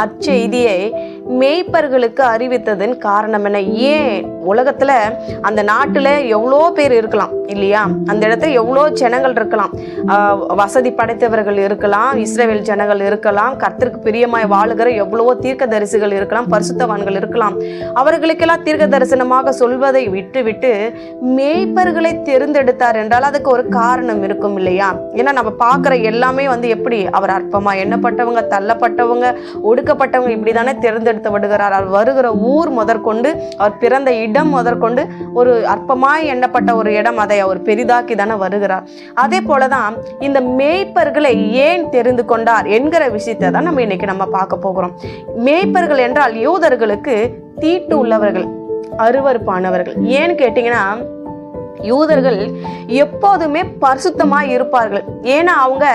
அச்செய்தியை மேய்ப்பர்களுக்கு அறிவித்ததன் காரணம் என்ன? ஏன் உலகத்துல அந்த நாட்டுல எவ்வளோ பேர் இருக்கலாம் இல்லையா? அந்த இடத்துல எவ்வளோ ஜனங்கள் இருக்கலாம், வசதி படைத்தவர்கள் இருக்கலாம், இஸ்ரவேல் ஜனங்கள் இருக்கலாம், கர்த்தருக்கு பிரியமாய் வாழுகிற எவ்வளவோ தீர்க்க தரிசிகள் இருக்கலாம், பரிசுத்தவான்கள் இருக்கலாம். அவர்களுக்கெல்லாம் தீர்க்க தரிசனமாக சொல்வதை விட்டு மேய்ப்பர்களை தேர்ந்தெடுத்தார் என்றால் அதுக்கு ஒரு காரணம் இருக்கும் இல்லையா? ஏன்னா நம்ம பார்க்குற எல்லாமே எப்படி அவர் அற்பமா எண்ணப்பட்டவங்க, தள்ளப்பட்டவங்க, ஒடுக்கப்பட்டவங்க இப்படிதானே தேர்ந்தெடுத்து விடுகிறார். அவர் வருகிற ஊர் முதற்கொண்டு, அவர் பிறந்த இடம் முதற்கொண்டு ஒரு அற்பமாய் எண்ணப்பட்ட ஒரு இடம், அதை அவர் பெரிதாக்கி தானே வருகிறார். அதே போலதான் இந்த மேய்ப்பர்களை ஏன் தெரிந்து கொண்டார் என்கிற விஷயத்தை தான் நம்ம இன்னைக்கு பார்க்க போகிறோம். மேய்ப்பர்கள் என்றால் யூதர்களுக்கு தீட்டு உள்ளவர்கள், அருவருப்பானவர்கள். ஏன்னு கேட்டீங்கன்னா யூதர்கள் எப்போதுமே பரிசுத்தமாய் இருப்பார்கள். ஏன்னா அவங்க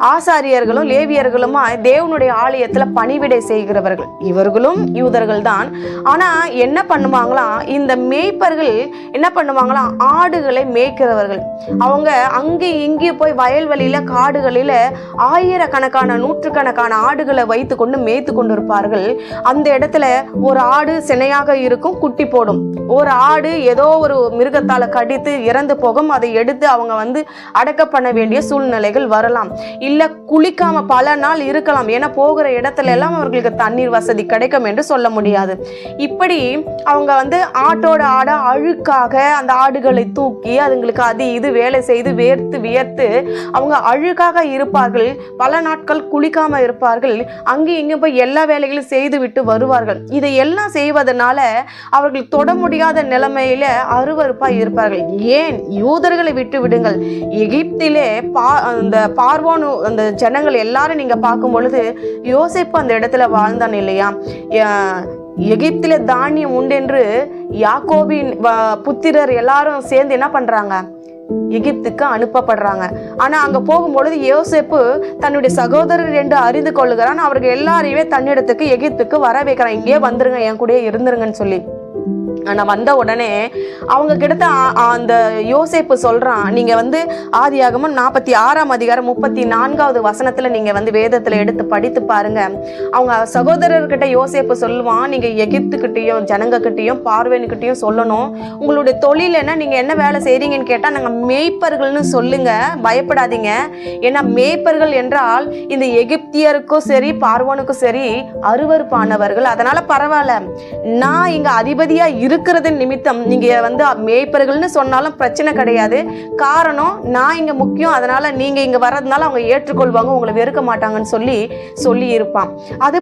ஆசாரியர்களும் லேவியர்களுமா தேவனுடைய ஆலயத்துல பணிவிடை செய்கிறவர்கள். இவர்களும் யூதர்கள் தான். ஆனா என்ன பண்ணுவாங்களாம், இந்த மேய்ப்பர்கள் என்ன பண்ணுவாங்களாம், ஆடுகளை மேய்க்கிறவர்கள். அவங்க அங்கே இங்கே போய் வயல்வெளியில காடுகளில ஆயிரக்கணக்கான நூற்றுக்கணக்கான ஆடுகளை வைத்து கொண்டு மேய்த்து கொண்டு இருப்பார்கள். அந்த இடத்துல ஒரு ஆடு சினையாக இருக்கும், குட்டி போடும். ஒரு ஆடு ஏதோ ஒரு மிருகத்தால கடித்து இறந்து போகும், அதை எடுத்து அவங்க அடக்க பண்ண வேண்டிய சூழ்நிலைகள் வரலாம். இல்ல குளிக்காம பல நாள் இருக்கலாம். ஏன்னா போகிற இடத்துல எல்லாம் அவர்களுக்கு தண்ணீர் வசதி கிடைக்கும் என்று சொல்ல முடியாது. இப்படி அவங்க ஆட்டோட ஆட அழுக்காக அந்த ஆடுகளை தூக்கி அதுங்களுக்கு அது இது வேலை செய்து வியர்த்து அவங்க அழுக்காக இருப்பார்கள். பல நாட்கள் குளிக்காம இருப்பார்கள். அங்கே இங்கே போய் எல்லா வேலைகளும் செய்து விட்டு வருவார்கள். இதையெல்லாம் செய்வதனால அவர்கள் தொட முடியாத நிலைமையில அருவருப்பா இருப்பார்கள். ஏன்? யூதர்களை விட்டு விடுங்கள். எகிப்திலே அந்த பார்வோன் அந்த ஜனங்கள் எல்லாரும் நீங்க பார்க்கும் பொழுது யோசேப்பு அந்த இடத்துல வாழ்ந்தான் இல்லையா? எகிப்திலே தானியம் உண்டென்று யாக்கோபின் புத்திரர் எல்லாரும் சேர்ந்து என்ன பண்றாங்க, எகிப்துக்கு அனுப்பப்படுறாங்க. ஆனா அங்க போகும்பொழுது யோசேப்பு தன்னுடைய சகோதரர் என்று அறிந்து கொள்ளுகிறான். அவர்கள் எல்லாரையுமே தன்னிடத்துக்கு எகிப்துக்கு வர வைக்கிறான். இங்கே வந்துருங்க, என் கூட இருந்துருங்கன்னு சொல்லி. ஆனா வந்த உடனே அவங்க கிட்ட அந்த யோசேப்பு சொல்றான், நீங்க ஆதியாகமம் 46ஆம் அதிகாரம் 34வது வசனத்துல நீங்க வேதத்துல எடுத்து படித்து பாருங்க. அவங்க சகோதரர்கிட்ட யோசேப்பு சொல்லுவான், நீங்க எகிப்துக்கிட்டையும் ஜனங்க கிட்டையும் பார்வேன்கிட்டையும் சொல்லணும், உங்களுடைய தொழில் என்ன, நீங்க என்ன வேலை செய்றீங்கன்னு கேட்டா நாங்க மேய்ப்பர்கள்னு சொல்லுங்க, பயப்படாதீங்க. ஏன்னா மேய்ப்பர்கள் என்றால் இந்த எகிப்தியருக்கும் சரி பார்வோனுக்கும் சரி அருவருப்பானவர்கள். அதனால பரவாயில்ல, நான் இங்க அதிபதியா இருக்கிறது நிமித்தம் நீங்க மேய்ப்பர்கள்னு சொன்னாலும் பிரச்சனை கிடையாது. காரணம் நான் இங்க முக்கியம், அதனால நீங்க இங்க வர்றதுனால அவங்க ஏற்றுக்கொள்வாங்க, உங்களை வெறுக்க மாட்டாங்கன்னு சொல்லி இருப்பான். அது